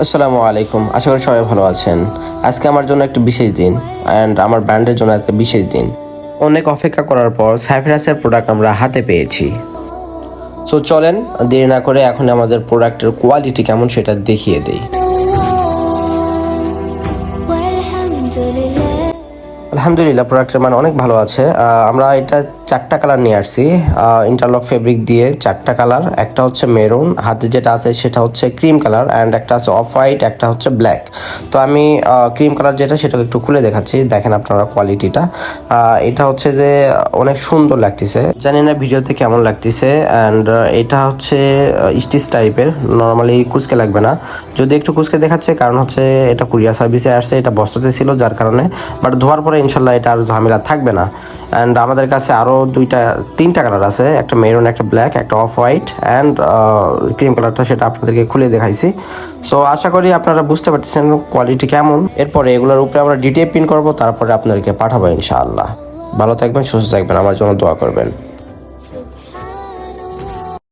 আসসালামু আলাইকুম, আশা করি সবাই ভালো আছেন। আজকে আমার জন্য একটা বিশেষ দিন অ্যান্ড আমার ব্র্যান্ডের জন্য আজকে বিশেষ দিন। অনেক অপেক্ষা করার পর সাইফারাসের প্রোডাক্ট আমরা হাতে পেয়েছি। সো চলেন দেরি না করে এখন আমাদের প্রোডাক্টের কোয়ালিটি কেমন সেটা দেখিয়ে দেই। আলহামদুলিল্লাহ, প্রোডাক্টের মান অনেক ভালো আছে। আমরা এটা 4টা কালার নিয়ে আসছি, ইন্টারলক ফেব্রিক দিয়ে 4টা কালার। একটা হচ্ছে মেরুন, হাতে যেটা আছে সেটা হচ্ছে ক্রিম কালার, অ্যান্ড একটা আছে অফ হোয়াইট, একটা হচ্ছে ব্ল্যাক। তো আমি ক্রিম কালার যেটা সেটা একটু খুলে দেখাচ্ছি, দেখেন আপনারা কোয়ালিটিটা। এটা হচ্ছে যে অনেক সুন্দর লাগতেছে, জানি না ভিডিওতে কেমন লাগতেছে। অ্যান্ড এটা হচ্ছে স্টিচ টাইপের, নর্মালি কুচকে লাগবে না, যদি একটু কুচকে দেখাচ্ছে কারণ হচ্ছে এটা কুরিয়ার সার্ভিসে আসছে, এটা বস্তাতে ছিল যার কারণে। বাট ধোয়ার পরে ইনশাল্লাহ এটা আর ঝামেলা থাকবে না। অ্যান্ড আমাদের কাছে আরও 3টা কালার আছে, একটা মেরুন, একটা ব্ল্যাক, একটা অফ হোয়াইট, অ্যান্ড ক্রিম কালারটা সেটা আপনাদেরকে খুলে দেখাইছি। সো আশা করি আপনারা বুঝতে পারতেছেন কোয়ালিটি কেমন। এরপরে এগুলোর উপরে আমরা ডিটেল পিন করবো, তারপরে আপনাদেরকে পাঠাবো ইনশাআল্লাহ। ভালো থাকবেন, সুস্থ থাকবেন, আমার জন্য দোয়া করবেন।